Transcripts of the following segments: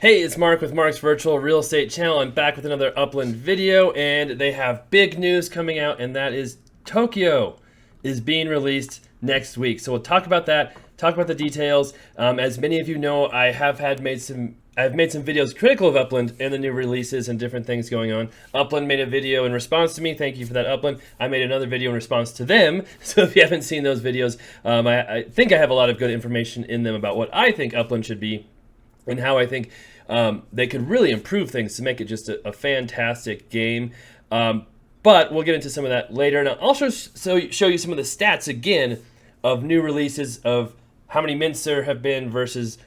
Hey, it's Mark with Mark's Virtual Real Estate Channel. I'm back with another Upland video, and they have big news coming out, and that is Tokyo is being released next week. So we'll talk about that, talk about the details. As many of you know, I've made some videos critical of Upland and the new releases and different things going on. Upland made a video in response to me. Thank you for that, Upland. I made another video in response to them. So if you haven't seen those videos, I think I have a lot of good information in them about what I think Upland should be and how I think they could really improve things to make it just a fantastic game. But we'll get into some of that later. And I'll also show you some of the stats again of new releases, of how many mints there have been versus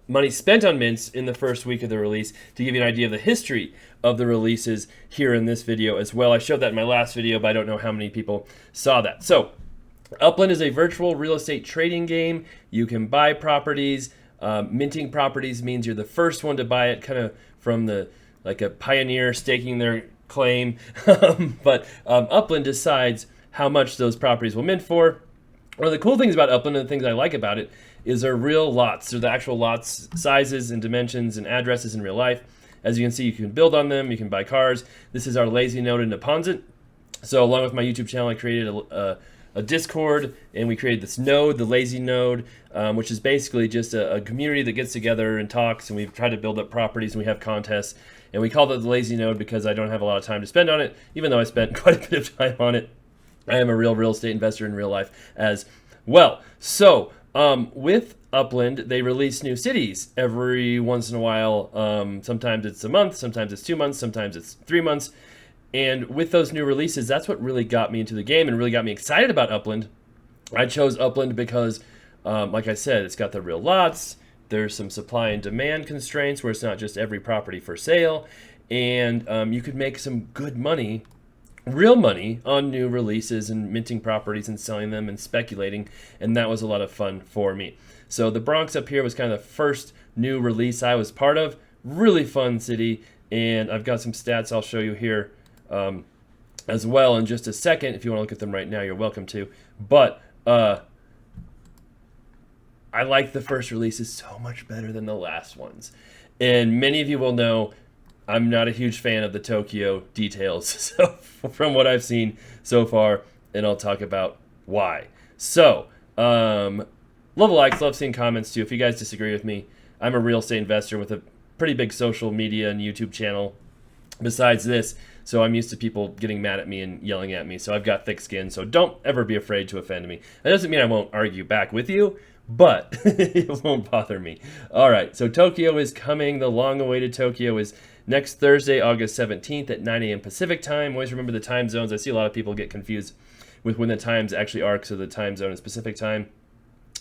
money spent on mints in the first week of the release, to give you an idea of the history of the releases here in this video as well. I showed that in my last video, but I don't know how many people saw that. So Upland is a virtual real estate trading game. You can buy properties. Minting properties means you're the first one to buy it, kind of from like a pioneer staking their claim. But Upland decides how much those properties will mint for. One of the cool things about Upland, and the things I like about it, is they're real lots. They're the actual lots, sizes and dimensions and addresses in real life. As you can see, you can build on them, you can buy cars. This is our lazy node in Upland. So along with my YouTube channel, I created a Discord, and we created this node, the lazy node, which is basically just a community that gets together and talks, and we've tried to build up properties, and we have contests, and we called it the lazy node because I don't have a lot of time to spend on it, even though I spent quite a bit of time on it. I am a real estate investor in real life as well. So with Upland, they release new cities every once in a while. Sometimes it's a month, sometimes it's 2 months, sometimes it's 3 months. And with those new releases, that's what really got me into the game and really got me excited about Upland. I chose Upland because, like I said, it's got the real lots. There's some supply and demand constraints where it's not just every property for sale. And you could make some good money, real money, on new releases and minting properties and selling them and speculating. And that was a lot of fun for me. So the Bronx up here was kind of the first new release I was part of. Really fun city. And I've got some stats I'll show you here as well in just a second. If you want to look at them right now, you're welcome to. But I like the first releases so much better than the last ones. And many of you will know I'm not a huge fan of the Tokyo details, so from what I've seen so far, and I'll talk about why. So, love the likes, love seeing comments too. If you guys disagree with me, I'm a real estate investor with a pretty big social media and YouTube channel besides this. So I'm used to people getting mad at me and yelling at me. So I've got thick skin. So don't ever be afraid to offend me. That doesn't mean I won't argue back with you, but it won't bother me. All right. So Tokyo is coming. The long-awaited Tokyo is next Thursday, August 17th at 9 a.m. Pacific time. Always remember the time zones. I see a lot of people get confused with when the times actually are. So the time zone is Pacific time.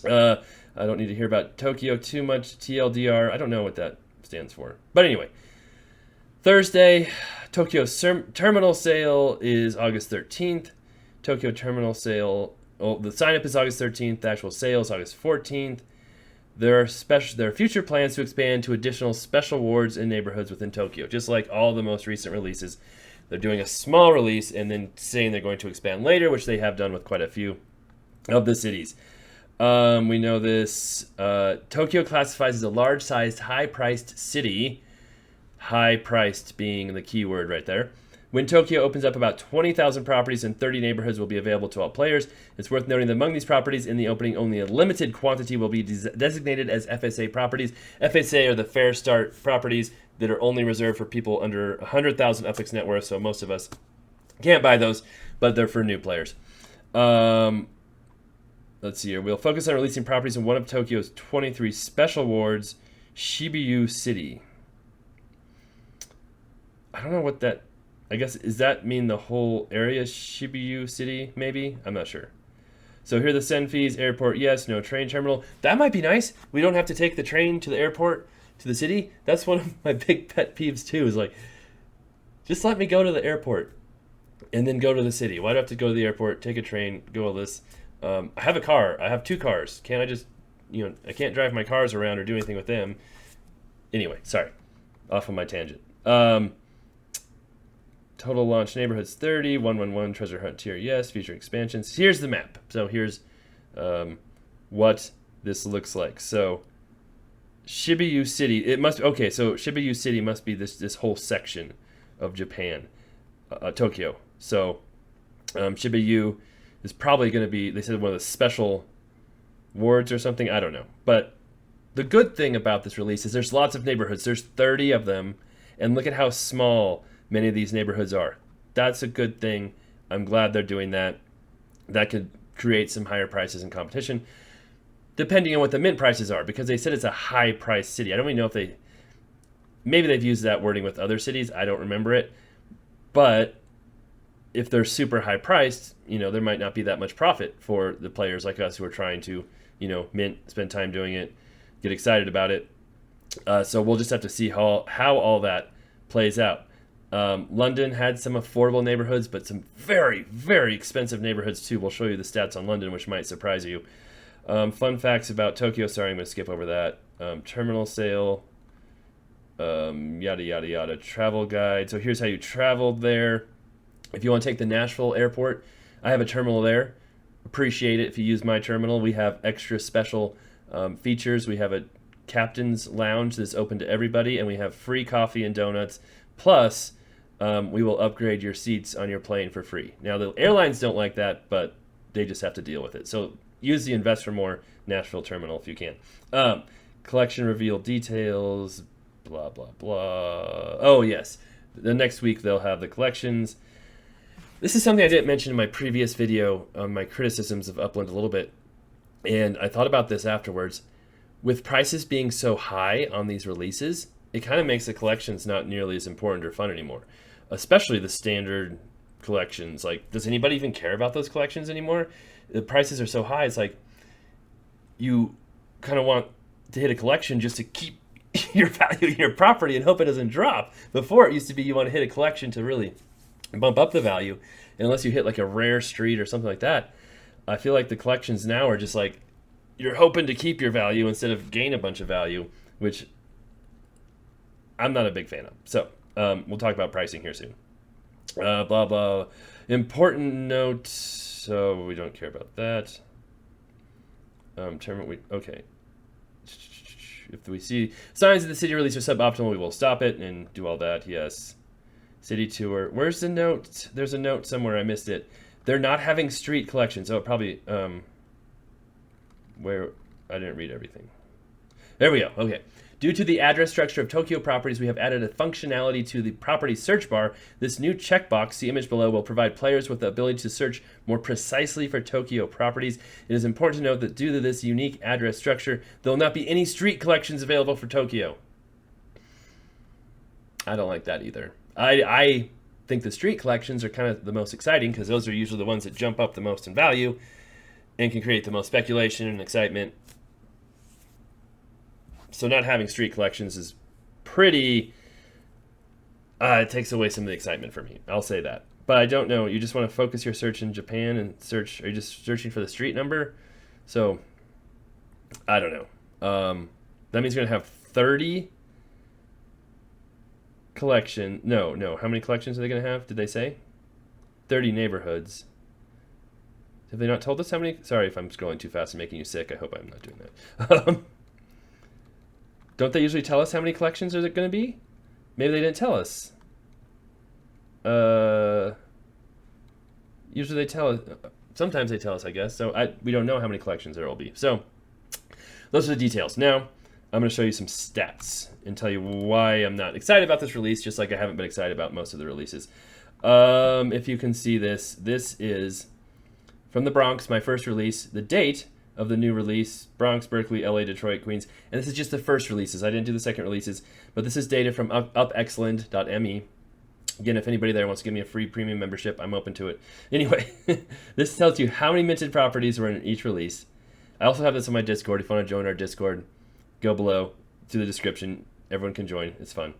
I don't need to hear about Tokyo too much. TLDR. I don't know what that stands for. But anyway. Thursday, Tokyo terminal sale is August 13th. Tokyo terminal sale, the sign-up is August 13th. The actual sale is August 14th. There are future plans to expand to additional special wards and neighborhoods within Tokyo, just like all the most recent releases. They're doing a small release and then saying they're going to expand later, which they have done with quite a few of the cities. We know this. Tokyo classifies as a large-sized, high-priced city. High-priced being the key word right there. When Tokyo opens up, about 20,000 properties and 30 neighborhoods will be available to all players. It's worth noting that among these properties in the opening, only a limited quantity will be designated as FSA properties. FSA are the Fair Start properties that are only reserved for people under 100,000 Upix net worth, so most of us can't buy those, but they're for new players. Let's see here. We'll focus on releasing properties in one of Tokyo's 23 special wards, Shibuya City. I don't know what that, I guess, does that mean the whole area, Shibuya City, maybe? I'm not sure. So here are the send fees, airport, yes, no train terminal. That might be nice. We don't have to take the train to the airport, to the city. That's one of my big pet peeves too, is like, just let me go to the airport and then go to the city. Why do I have to go to the airport, take a train, go all this? I have a car. I have 2 cars. Can't I just, I can't drive my cars around or do anything with them. Anyway, sorry. Off on my tangent. Total launch neighborhoods 30, 111, treasure hunt tier, yes, future expansions. Here's the map. So here's what this looks like. So Shibuya City. It must okay. So Shibuya City must be this whole section of Japan, Tokyo. So Shibuya is probably going to be. They said one of the special wards or something. I don't know. But the good thing about this release is there's lots of neighborhoods. There's 30 of them, and look at how small many of these neighborhoods are. That's a good thing. I'm glad they're doing that. That could create some higher prices and competition, depending on what the mint prices are, because they said it's a high price city. I don't even know if maybe they've used that wording with other cities. I don't remember it. But if they're super high priced, there might not be that much profit for the players like us who are trying to, mint, spend time doing it, get excited about it. So we'll just have to see how all that plays out. London had some affordable neighborhoods, but some very, very expensive neighborhoods too. We'll show you the stats on London, which might surprise you. Fun facts about Tokyo. Sorry, I'm going to skip over that. Terminal sale, yada, yada, yada. Travel guide. So here's how you traveled there. If you want to take the Nashville airport, I have a terminal there. Appreciate it if you use my terminal. We have extra special features. We have a captain's lounge that's open to everybody, and we have free coffee and donuts. Plus, we will upgrade your seats on your plane for free. Now, the airlines don't like that, but they just have to deal with it. So use the Invest for More Nashville terminal if you can. Collection reveal details, blah, blah, blah. Oh, yes. The next week, they'll have the collections. This is something I didn't mention in my previous video on my criticisms of Upland a little bit. And I thought about this afterwards. With prices being so high on these releases, it kind of makes the collections not nearly as important or fun anymore, especially the standard collections. Like, does anybody even care about those collections anymore? The prices are so high, it's like you kind of want to hit a collection just to keep your value in your property and hope it doesn't drop. Before, it used to be you want to hit a collection to really bump up the value, and unless you hit like a rare street or something like that. I feel like the collections now are just like you're hoping to keep your value instead of gain a bunch of value, which I'm not a big fan of. So we'll talk about pricing here soon. Blah, blah. Important note. So we don't care about that. Okay. If we see signs that the city release are suboptimal, we will stop it and do all that. Yes. City tour. Where's the note? There's a note somewhere. I missed it. They're not having street collections. Oh, probably where I didn't read everything. There we go. Okay. Due to the address structure of Tokyo properties, we have added a functionality to the property search bar. This new checkbox, the image below, will provide players with the ability to search more precisely for Tokyo properties. It is important to note that due to this unique address structure, there will not be any street collections available for Tokyo. I don't like that either. I think the street collections are kind of the most exciting because those are usually the ones that jump up the most in value and can create the most speculation and excitement. So not having street collections is pretty... it takes away some of the excitement for me. I'll say that. But I don't know. You just want to focus your search in Japan and search... Are you just searching for the street number? So, I don't know. That means you're going to have 30... collection. No. How many collections are they going to have? Did they say? 30 neighborhoods. Have they not told us how many? Sorry if I'm scrolling too fast and making you sick. I hope I'm not doing that. Don't they usually tell us how many collections are there going to be? Maybe they didn't tell us. Usually they tell us. Sometimes they tell us, I guess. So we don't know how many collections there will be. So those are the details. Now, I'm going to show you some stats and tell you why I'm not excited about this release, just like I haven't been excited about most of the releases. If you can see this, this is from the Bronx, my first release, the date of the new release, Bronx, Berkeley, LA, Detroit, Queens. And this is just the first releases. I didn't do the second releases, but this is data from upexland.me. Again, if anybody there wants to give me a free premium membership, I'm open to it. Anyway, this tells you how many minted properties were in each release. I also have this on my Discord. If you want to join our Discord, go below to the description. Everyone can join. It's fun.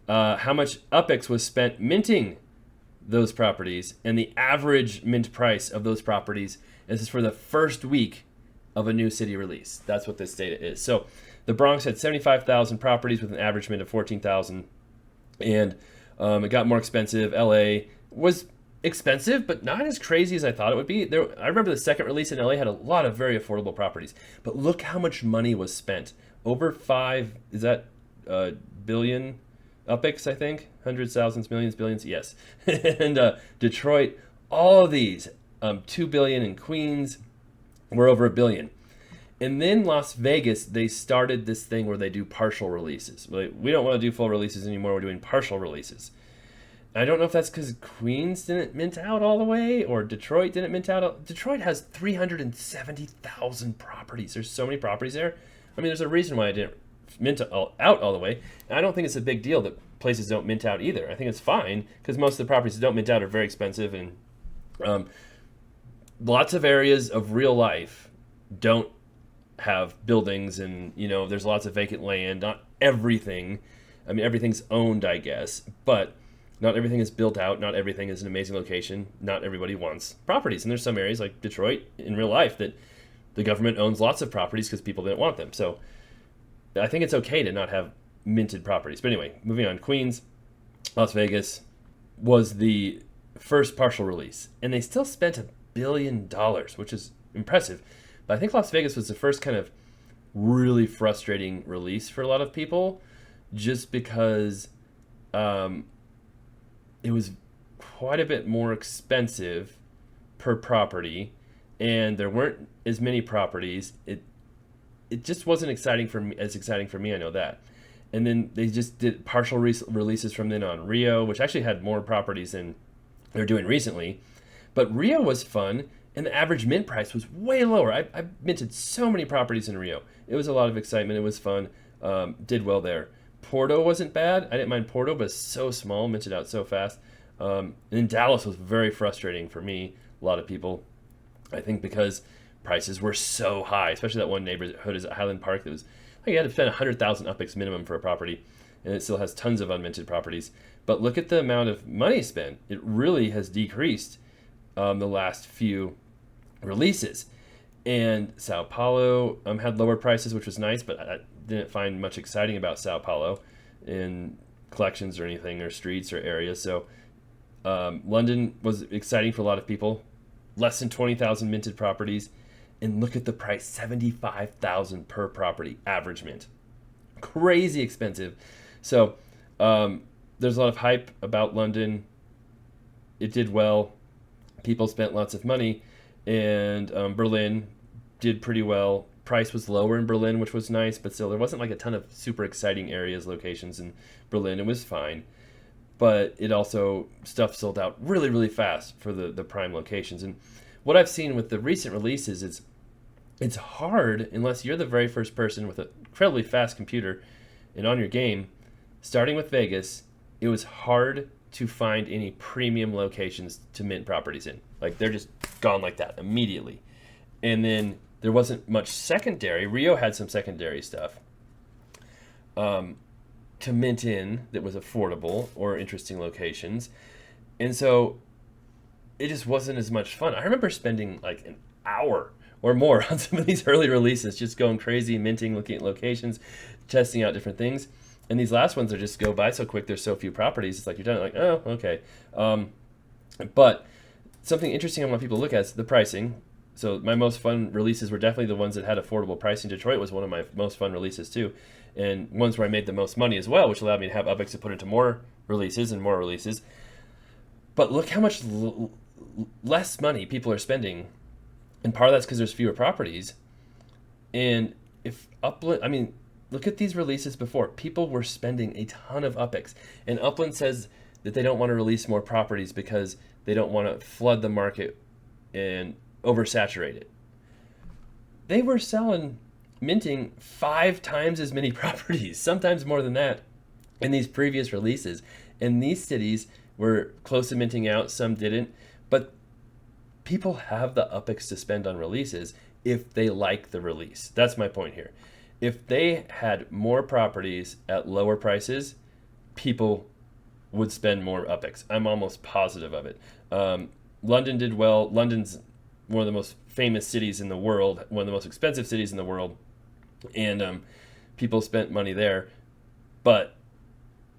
How much UpX was spent minting those properties and the average mint price of those properties. This is for the first week of a new city release. That's what this data is. So the Bronx had 75,000 properties with an average mint of 14,000. And it got more expensive. LA was expensive, but not as crazy as I thought it would be. I remember the second release in LA had a lot of very affordable properties. But look how much money was spent over 5, is that billion UPIX, I think? Hundreds, thousands, millions, billions, yes. And Detroit, all of these, 2 billion in Queens, we're over a billion. And then Las Vegas, they started this thing where they do partial releases. We don't want to do full releases anymore, we're doing partial releases. I don't know if that's because Queens didn't mint out all the way or Detroit didn't mint out. Detroit has 370,000 properties. There's so many properties there. I mean, there's a reason why I didn't mint out all the way. And I don't think it's a big deal that places don't mint out either. I think it's fine because most of the properties that don't mint out are very expensive, and lots of areas of real life don't have buildings, and there's lots of vacant land. Not everything. I mean, everything's owned, I guess, but not everything is built out. Not everything is an amazing location. Not everybody wants properties. And there's some areas like Detroit in real life that the government owns lots of properties because people didn't want them. So I think it's okay to not have minted properties. But anyway, moving on. Queens, Las Vegas was the first partial release. And they still spent $1 billion, which is impressive. But I think Las Vegas was the first kind of really frustrating release for a lot of people just because it was quite a bit more expensive per property, and there weren't as many properties. It just wasn't exciting for me, I know that. And then they just did partial releases from then on. Rio, which actually had more properties than they're doing recently, but Rio was fun, and the average mint price was way lower. I minted so many properties in Rio. It was a lot of excitement. It was fun. Did well there. Porto wasn't bad. I didn't mind Porto, but it's so small, minted out so fast. And Dallas was very frustrating for me, a lot of people, I think because prices were so high, especially that one neighborhood is at Highland Park that was, you had to spend 100,000 UPIX minimum for a property, and it still has tons of unminted properties. But look at the amount of money spent. It really has decreased the last few releases. And Sao Paulo had lower prices, which was nice, but I didn't find much exciting about Sao Paulo in collections or anything, or streets or areas. So London was exciting for a lot of people. Less than 20,000 minted properties. And look at the price, 75,000 per property, average mint. Crazy expensive. So there's a lot of hype about London. It did well. People spent lots of money. And Berlin did pretty well. Price was lower in Berlin, which was nice, but still there wasn't like a ton of super exciting areas, locations in Berlin. It was fine. But it also, stuff sold out really, really fast for the prime locations. And what I've seen with the recent releases is it's hard, unless you're the very first person with an incredibly fast computer and on your game, starting with Vegas, it was hard to find any premium locations to mint properties in. Like, they're just gone like that immediately. And then there wasn't much secondary. Rio had some secondary stuff to mint in that was affordable or interesting locations. And so it just wasn't as much fun. I remember spending like an hour or more on some of these early releases, just going crazy, minting, looking at locations, testing out different things. And these last ones are just go by so quick. There's so few properties. It's like you're done. Like, oh, okay. But something interesting I want people to look at is the pricing. So my most fun releases were definitely the ones that had affordable pricing. Detroit was one of my most fun releases too, and ones where I made the most money as well, which allowed me to have UPIX to put into more releases and more releases. But look how much less money people are spending, and part of that's because there's fewer properties. And if Upland, I mean, look at these releases before. People were spending a ton of UPIX, and Upland says that they don't want to release more properties because they don't want to flood the market and oversaturate it. They were minting 5 times as many properties, sometimes more than that, in these previous releases. And these cities were close to minting out, some didn't. But people have the UPIX to spend on releases if they like the release. That's my point here. If they had more properties at lower prices, people would spend more UPIX. I'm almost positive of it. London did well. London's one of the most famous cities in the world, one of the most expensive cities in the world, and people spent money there, but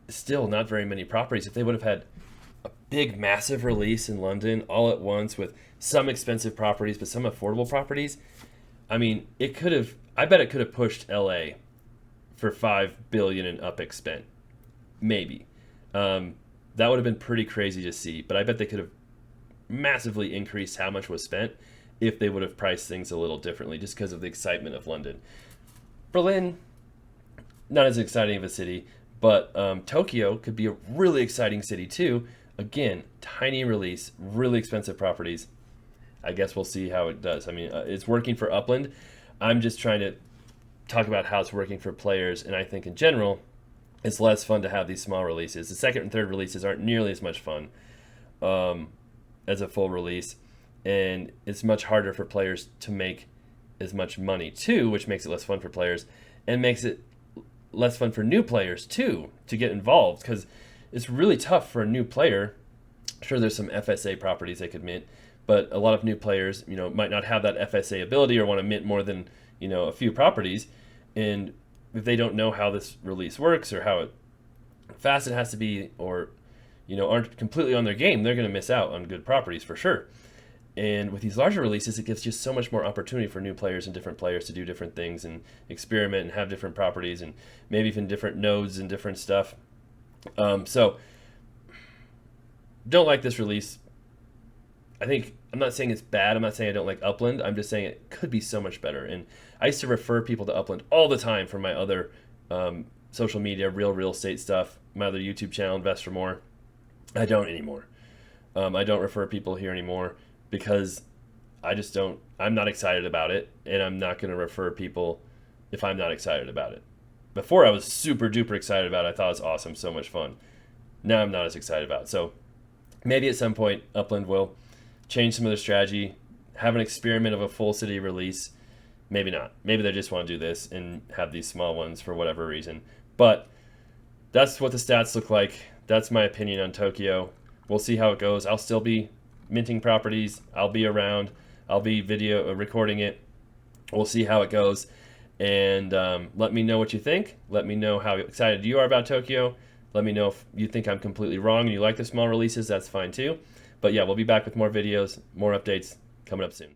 still not very many properties. If they would have had a big, massive release in London all at once with some expensive properties, but some affordable properties, I mean, I bet it could have pushed LA for 5 billion in UPEX spent. Maybe. That would have been pretty crazy to see, but I bet they could have massively increased how much was spent if they would have priced things a little differently, just because of the excitement of London. Berlin, not as exciting of a city, but Tokyo could be a really exciting city too. Again, tiny release, really expensive properties. I guess we'll see how it does. I mean, it's working for Upland. I'm just trying to talk about how it's working for players, and I think in general, it's less fun to have these small releases. The second and third releases aren't nearly as much fun as a full release, and it's much harder for players to make as much money too, which makes it less fun for players, and makes it less fun for new players too to get involved, because it's really tough for a new player. Sure, there's some FSA properties they could mint, but a lot of new players, might not have that FSA ability or want to mint more than, a few properties, and if they don't know how this release works or how fast it has to be, or aren't completely on their game, they're going to miss out on good properties for sure. And with these larger releases, it gives just so much more opportunity for new players and different players to do different things and experiment and have different properties and maybe even different nodes and different stuff. So don't like this release. I'm not saying it's bad. I'm not saying I don't like Upland. I'm just saying it could be so much better. And I used to refer people to Upland all the time for my other social media, real estate stuff, my other YouTube channel, Invest for More. I don't anymore. I don't refer people here anymore because I'm not excited about it, and I'm not going to refer people if I'm not excited about it. Before I was super duper excited about it. I thought it was awesome, so much fun. Now I'm not as excited about it. So maybe at some point Upland will change some of their strategy, have an experiment of a full city release. Maybe not. Maybe they just want to do this and have these small ones for whatever reason. But that's what the stats look like. That's my opinion on Tokyo. We'll see how it goes. I'll still be minting properties. I'll be around. I'll be recording it. We'll see how it goes. And let me know what you think. Let me know how excited you are about Tokyo. Let me know if you think I'm completely wrong and you like the small releases. That's fine too. But yeah, we'll be back with more videos, more updates coming up soon.